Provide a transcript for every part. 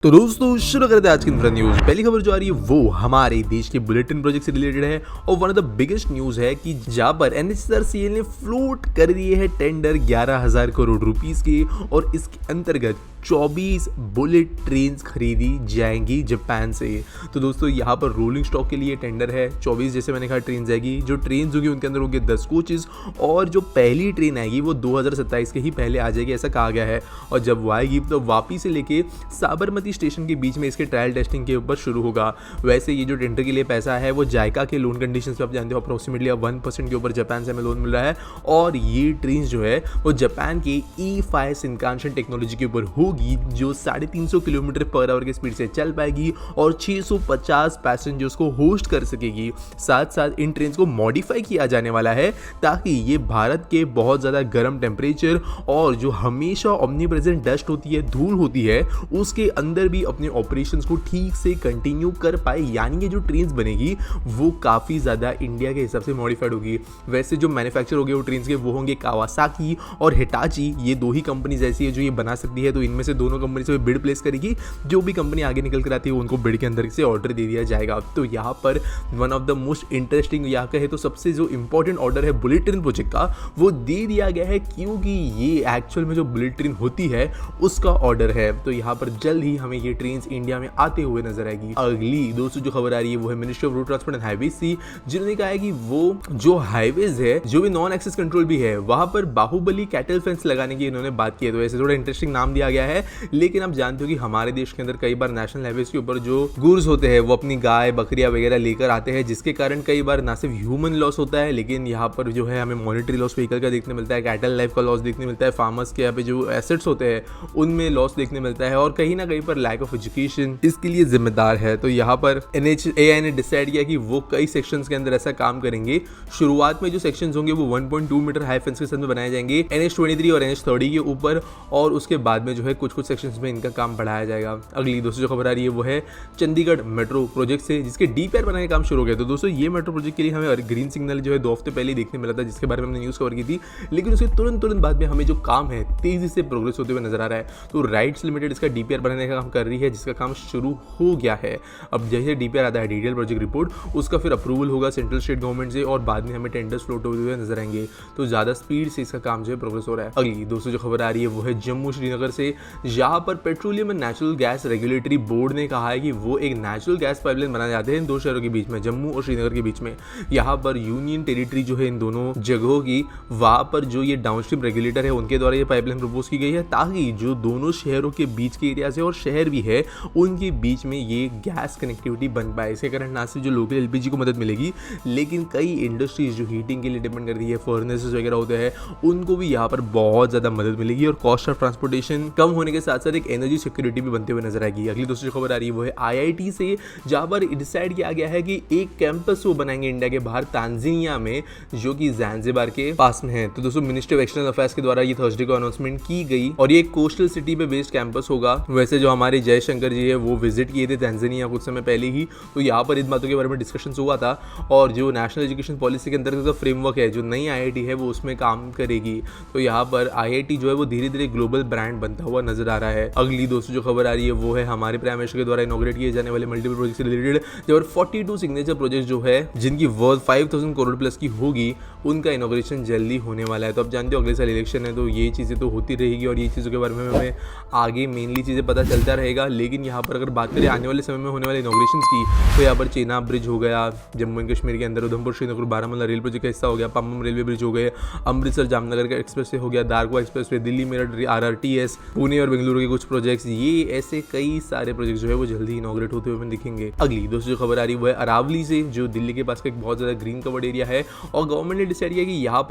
तो दोस्तों शुरू करते हैं आज की न्यूज। पहली खबर जो आ रही है वो हमारे देश के बुलेटिन प्रोजेक्ट से रिलेटेड है और one of the biggest news है कि जहां पर एनएचआरसीएल ने फ्लोट कर दिए है टेंडर 11,000 करोड़ रुपीस की और इसके अंतर्गत 24 बुलेट ट्रेन खरीदी जाएंगी जापान से। तो दोस्तों यहाँ पर रोलिंग स्टॉक के लिए टेंडर है। 24 जैसे मैंने कहा ट्रेन जाएगी। जो ट्रेन होगी उनके अंदर होंगे 10 कोचेज और जो पहली ट्रेन आएगी वो 2027 के ही पहले आ जाएगी, ऐसा कहा गया है। और जब वो आएगी तो वापी से लेके साबरमती स्टेशन के बीच में इसके ट्रायल टेस्टिंग के ऊपर शुरू होगा। वैसे ये जो टेंडर के लिए पैसा है वो जायका के लोन कंडीशन पे आप जानते हो अप्रोक्सीमेटली 1% के ऊपर जापान से हमें लोन मिल रहा है। और ये ट्रेन जो है वो जापान के E5 शिनकानसेन टेक्नोलॉजी के ऊपर होगी जो 350 किलोमीटर पर आवर की स्पीड से चल पाएगी और 650 पैसेंजर्स को होस्ट कर सकेगी। साथ साथ इन ट्रेन को मॉडिफाई किया जाने वाला है ताकि ये भारत के बहुत ज़्यादा गर्म टेम्परेचर और जो हमेशा ओमनी प्रेजेंट डस्ट होती है, धूल होती है, उसके अंदर भी अपने ऑपरेशंस को ठीक से कंटिन्यू कर पाए। यानी ये जो ट्रेन बनेगी वो काफ़ी ज़्यादा इंडिया के हिसाब से मॉडिफाइड होगी। वैसे जो मैन्युफैक्चर होंगे वो ट्रेन के वो होंगे कावासाकी और हिटाची। ये दो ही कंपनीज ऐसी है जो ये बना सकती है। तो इनमें से दोनों कंपनी से बिड प्लेस करेगी। जो भी कंपनी आगे निकल कर आती है उनको बिड के अंदर से ऑर्डर दे दिया जाएगा। तो यहाँ पर one of the most interesting यहाँ कहे तो सबसे जो इंपॉर्टेंट ऑर्डर है बुलेट ट्रेन प्रोजेक्ट का वो दे दिया गया है, क्योंकि ये एक्चुअल में जो बुलेट ट्रेन होती है उसका ऑर्डर है। तो यहाँ पर जल्द ही हमें ये ट्रेन इंडिया में आते हुए नजर आएगी। अगली दोस्तों जो खबर आ रही है वो है ministry of road transport and highways, जिन्होंने कहा है कि वो जो हाईवेज है जो भी नॉन एक्सेस कंट्रोल भी है वहां पर बाहुबली कैटल फेंस लगाने की इन्होंने बात की है। तो ऐसे थोड़ा इंटरेस्टिंग नाम दिया गया है। लेकिन आप जानते हो कि हमारे देश के अंदर कई बार नेशनल हाईवेज के ऊपर जो गुड्स होते हैं वो अपनी गाय बकरियां वगैरह लेकर आते हैं, जिसके कारण कई बार ना सिर्फ ह्यूमन लॉस होता है लेकिन यहाँ पर जो है हमें मॉनिटरी लॉस व्हीकल का देखने मिलता है, कैटल लाइफ का लॉस देखने मिलता है, फार्मर्स के यहाँ पे जो एसेट्स होते हैं उनमें लॉस देखने मिलता है और कहीं ना कहीं पर लैक ऑफ एजुकेशन इसके लिए जिम्मेदार है। तो यहाँ पर NHAI ने डिसाइड किया कि वो कई सेक्शंस के अंदर ऐसा काम करेंगे। शुरुआत में जो सेक्शंस होंगे वो 1.2 मीटर हाई फेंस के साथ में बनाए जाएंगे NH23 और NH30 के ऊपर, और उसके बाद में जो है कुछ सेक्शंस में इनका काम बढ़ाया जाएगा। अगली दोस्तों जो खबर आ रही है वो है चंडीगढ़ मेट्रो प्रोजेक्ट से, जिसके DPR बनाने का काम शुरू हो गया। तो दोस्तों ये मेट्रो प्रोजेक्ट के लिए हमें ग्रीन सिग्नल जो है 2 हफ्ते पहले देखने मिला था, जिसके बारे में हमने न्यूज़ कवर की थी। लेकिन उसके तुरंत बाद में हमें जो काम है तेजी से प्रोग्रेस होते हुए नजर आ रहा है। तो राइट्स लिमिटेड इसका DPR बनाने का काम कर रही है, जिसका काम शुरू हो गया है। अब जैसे DPR आता है डिटेल प्रोजेक्ट रिपोर्ट, उसका फिर अप्रूवल होगा सेंट्रल स्टेट गवर्नमेंट से और बाद में हमें टेंडर्स फ्लोट होते हुए नजर आएंगे। तो ज़्यादा स्पीड से इसका काम जो है प्रोग्रेस हो रहा है। अगली दोस्तों जो खबर आ रही है वो है जम्मू श्रीनगर से, जहाँ पर petroleum and natural gas regulatory board ने कहा है कि वो एक नेचुरल गैस पाइपलाइन बनाए जाते हैं इन दो शहरों के बीच में, जम्मू और श्रीनगर के बीच में। यहाँ पर यूनियन टेरिटरी जो है इन दोनों जगहों की, वहाँ पर जो ये डाउनस्ट्रीम रेगुलेटर है उनके द्वारा ये पाइपलाइन प्रपोज की गई है, ताकि जो दोनों शहरों के बीच के एरिया से और शहर भी है उनके बीच में ये गैस कनेक्टिविटी बन पाए। इसके कारण ना सिर्फ जो लोकल LPG को मदद मिलेगी लेकिन कई इंडस्ट्रीज जो हीटिंग के लिए डिपेंड कर रही है, फर्नेसेस वगैरह होते हैं, उनको भी यहाँ पर बहुत ज़्यादा मदद मिलेगी और कॉस्ट ऑफ ट्रांसपोर्टेशन कम होने के साथ साथ एक एनर्जी सिक्योरिटी भी बनते हुए नजर आएगी। अगली दूसरी खबर आ रही है वो है IIT से, जहाँ पर डिसाइड किया गया है कि एक कैंपस वो बनाएंगे इंडिया के बाहर तांजानिया में, जो कि ज़ांजिबार के पास में है। तो दोस्तों मिनिस्ट्री ऑफ एक्सटर्नल अफेयर्स के द्वारा ये थर्सडे को अनाउंसमेंट की गई और ये कोस्टल सिटी पे बेस्ड कैंपस होगा। वैसे जो हमारे जयशंकर जी है वो विजिट किए थे तांजानिया कुछ समय पहले ही, तो यहाँ पर इन बातों के बारे में डिस्कशन हुआ था और जो नेशनल एजुकेशन पॉलिसी के अंतर्गत का फ्रेमवर्क है जो नई IIT है वो उसमें काम करेगी। तो यहाँ पर IIT जो है वो धीरे धीरे ग्लोबल ब्रांड बनता हुआ नजर आ रहा है। अगली दोस्तों जो खबर आ रही है वो है हमारे प्राइम मिनिस्टर के द्वारा इनॉग्रेट किए जाने वाले मल्टीपल प्रोजेक्ट से रिलेटेड, जब 42 सिग्नेचर प्रोजेक्ट जो है जिनकी वर्थ 5,000 करोड़ प्लस की होगी, उनका इनॉग्रेशन जल्दी होने वाला है। तो अब जानते हो अगले साल इलेक्शन है तो ये चीज़ें तो होती रहेगी और ये चीज़ों के बारे में हमें आगे मेनली चीज़ें पता चलता रहेगा। लेकिन यहाँ पर अगर बात करें आने वाले समय में होने वाले इनॉग्रेशन की, तो यहाँ पर चेनाब ब्रिज हो गया जम्मू एंड कश्मीर के अंदर, उधमपुर श्रीनगर बारामूला रेल प्रोजेक्ट का हिस्सा हो गया, पम्बम रेलवे ब्रिज हो गए, अमृतसर जामनगर का एक्सप्रेस हो गया, Dwarka expressway, Delhi Meerut RRTS, Pune और बेंगलुरु के कुछ प्रोजेक्ट्स, ये ऐसे कई सारे प्रोजेक्ट जो है वो जल्दी इनॉग्रेट होते हुए हमें दिखेंगे। अगली दोस्तों जो खबर आ रही है वो है अरावली से, जो दिल्ली के पास का एक बहुत ज़्यादा ग्रीन कवर्ड एरिया है और गवर्नमेंट ने डिसाइड किया कि यहाँ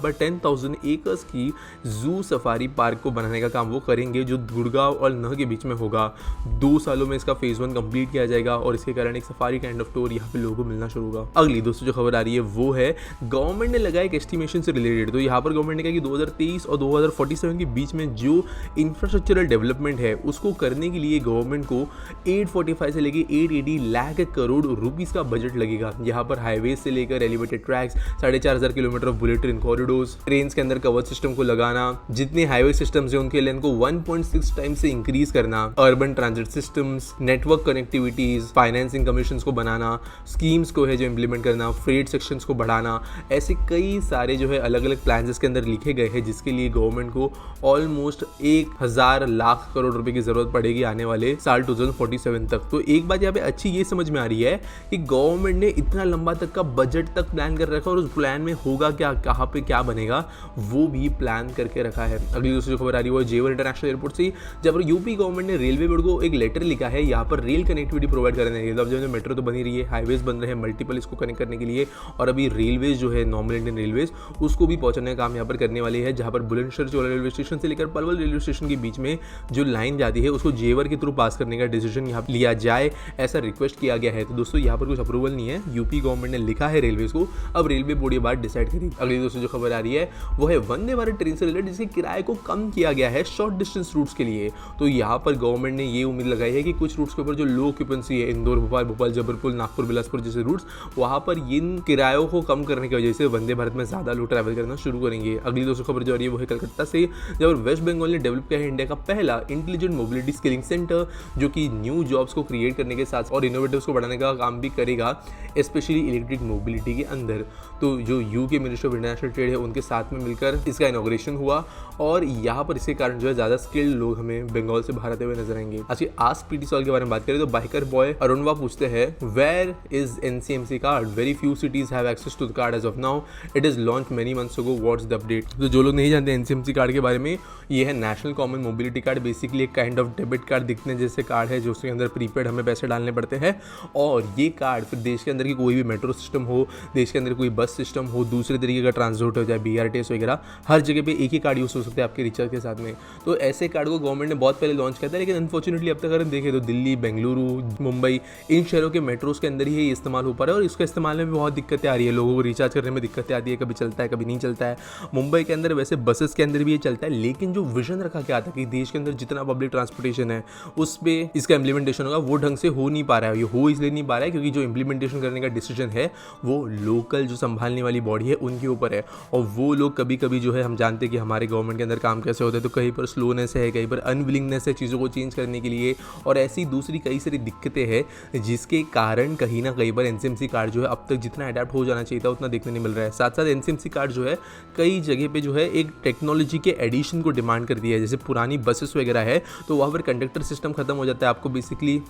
पर 10,000 एकर्स की जू सफारी पार्क को बनाने का काम वो करेंगे, जो गुड़गांव और नह के बीच में होगा। 2 सालों में इसका फेज 1 कंप्लीट किया जाएगा और इसके कारण एक सफारी काइंड ऑफ टूर यहाँ पे लोगों को मिलना शुरू होगा। अगली दोस्तों जो खबर आ रही है वो है गवर्नमेंट ने लगाया एक एस्टिमेशन से रिलेटेड। तो यहाँ पर गवर्नमेंट ने कहा कि 2023 और 2047 के बीच में जो इंफ्रास्ट्रक्चरल डेवलपमेंट है उसको करने के लिए गवर्नमेंट को 845 से लेके 880 लाख करोड़ रुपीस का बजट लगेगा। यहाँ पर हाईवे से लेकर elevated tracks, 4,500 kilometre of bullet train corridors, train के अंदर कवच सिस्टम को लगाना, जितने हाईवे सिस्टम्स है उनके लेंथ को 1.6 टाइम से इंक्रीज करना, urban transit systems, network connectivities, financing commissions को बनाना, स्कीम्स को है जो इंप्लीमेंट करना, फ्रेट सेक्शंस को बढ़ाना, ऐसे कई सारे जो है अलग अलग प्लान इसके अंदर लिखे गए हैं जिसके लिए गवर्नमेंट को ऑलमोस्ट 1,000 लाख करोड़ रुपए की जरूरत पड़ेगी आने वाले साल 2047 तक। तो एक बात यहाँ पे अच्छी ये समझ में आ रही है कि गवर्नमेंट ने इतना लंबा तक का बजट तक प्लान कर रखा है और उस प्लान में होगा क्या, कहाँ पे क्या बनेगा वो भी प्लान करके रखा है। अगली दूसरी खबर आ रही है जेवर इंटरनेशनल एयरपोर्ट से, जब यूपी गवर्नमेंट ने रेलवे बोर्ड को एक लेटर लिखा है यहाँ पर रेल कनेक्टिविटी प्रोवाइड करने के लिए। अब जो मेट्रो तो बनी रही है, हाईवेज बन रहे हैं मल्टीपल इसको कनेक्ट करने के लिए, और अभी रेलवेज जो है नॉर्मल इंडियन रेलवेज उसको भी पहुंचाने का काम यहाँ पर करने वाले हैं। जहाँ पर बुलंदशहर चोला रेलवे स्टेशन से लेकर पलवल रेलवे स्टेशन के बीच में जो लाइन जाती है उसको जेवर के थ्रू पास करने का डिसीजन यहाँ लिया जाए, ऐसा रिक्वेस्ट किया गया है। तो दोस्तों यहाँ पर कुछ अप्रूवल नहीं है, यूपी गवर्नमेंट ने लिखा है रेलवेज को, अब रेलवे बोर्ड ये बात डिसाइड करेगी। अगली दोस्तों जो खबर आ रही है वो है वंदे भारत ट्रेन से रिलेटेड, जिसके किराए को कम किया गया है शॉर्ट डिस्टेंस रूट्स के लिए। तो यहाँ पर गवर्नमेंट ने ये उम्मीद लगाई है कि कुछ रूट्स के ऊपर जो लो ऑक्यूपेंसी है, इंदौर भोपाल, भोपाल जबलपुर, नागपुर बिलासपुर जैसे रूट्स, वहाँ पर इन किरायों को कम करने की वजह से वंदे भारत में ज़्यादा लोग ट्रैवल करना शुरू करेंगे। अगली दोस्तों खबर जो आ रही है वो है कलकत्ता से, जब वेस्ट बंगाल ने डेवलप किया है इंडिया का पहला इंटेलिजेंट मोबिलिटी स्किलिंग सेंटर, जो कि न्यू जॉब्स को क्रिएट करने के साथ और इनोवेटिव्स को बढ़ाने का काम भी करेगा, स्पेशली इलेक्ट्रिक मोबिलिटी के अंदर। तो जो UK ministry of international trade है उनके साथ में मिलकर इसका इनॉग्रेशन हुआ और यहाँ पर इसके कारण जो है ज़्यादा स्किल्ड लोग हमें बंगाल से बाहर आते हुए नजर आएंगे। आज आस्क पीटी सॉल्व के बारे में बात करें तो बाइकर बॉय अरुणवा पूछते हैं, where is NCMC card? Very few cities have access to the card as of now, it is launch many months ago, what's the update? तो जो लोग नहीं जानते एनसीएमसी कार्ड के बारे में, ये है national common mobility card, basically एक काइंड ऑफ डेबिट कार्ड दिखने जैसे कार्ड है जो उसके अंदर प्रीपेड हमें पैसे डालने पड़ते हैं, और ये कार्ड फिर देश के अंदर की कोई भी मेट्रो सिस्टम हो, देश के अंदर कोई बस सिस्टम हो, दूसरे तरीके का ट्रांसपोर्ट हो, चाहे बीआरटीएस वगैरह, हर जगह पे एक ही कार्ड यूज़ हो सकता है आपके रिचार्ज के साथ में। तो ऐसे कार्ड को गवर्नमेंट ने बहुत पहले लॉन्च किया था, लेकिन अनफॉर्चुनेटली अब तक अगर देखें तो दिल्ली, बेंगलुरु, मुंबई, इन शहरों के मेट्रोज के अंदर ही ये इस्तेमाल हो पा रहा है और इसका इस्तेमाल में भी बहुत दिक्कतें आ रही है। लोगों को रिचार्ज करने में दिक्कतें आती है, कभी चलता है कभी नहीं चलता है। मुंबई के अंदर वैसे बसेस के अंदर भी ये चलता है, लेकिन जो विजन रखा गया था कि देश के अंदर जितना पब्लिक ट्रांसपोर्टेशन है उस पर इसका इंप्लीमेंटेशन होगा, वो ढंग से हो नहीं पा रहा है। ये हो इसलिए नहीं पा रहा है क्योंकि जो इंप्लीमेंटेशन करने का डिसीजन है वो लोकल जो संभालने वाली बॉडी है उनके ऊपर है, और वो लोग कभी कभी जो है, हम जानते हैं कि हमारे गवर्नमेंट के अंदर काम कैसे होता है, तो कहीं पर स्लोनेस है, कहीं पर अनविलिंगनेस है चीज़ों को चेंज करने के लिए, और ऐसी दूसरी कई सारी दिक्कतें हैं जिसके कारण कहीं ना कहीं पर एनसीएमसी कार्ड जो है अब तक जितना अडेप्ट हो जाना चाहिए था उतना देखने नहीं मिल रहा है। साथ साथ एनसीएमसी कार्ड जो है कई जगह पे जो है एक टेक्नोलॉजी के एडिशन को डिमांड करती है। जैसे पुरानी बसेस वगैरह है तो वहाँ पर कंडक्टर सिस्टम खत्म हो जाता है, आपको बेसिकली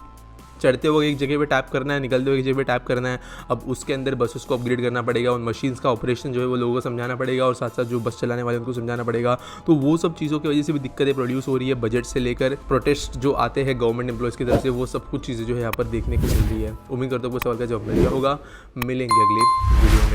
चढ़ते हुए एक जगह पे टैप करना है, निकलते हुए एक जगह पे टैप करना है। अब उसके अंदर बसेस को अपग्रेड करना पड़ेगा, उन मशीन्स का ऑपरेशन जो है वो लोगों को समझाना पड़ेगा, और साथ साथ जो बस चलाने वाले उनको समझाना पड़ेगा। तो वो सब चीज़ों की वजह से भी दिक्कतें प्रोड्यूस हो रही है। बजट से लेकर प्रोटेस्ट जो आते हैं गवर्नमेंट एम्प्लॉयज़ की तरफ से, वो सब कुछ चीज़ें जो है यहाँ पर देखने को मिल रही है। उम्मीद करता हूँ सवाल का जवाब मिल गया होगा। मिलेंगे अगले वीडियो में।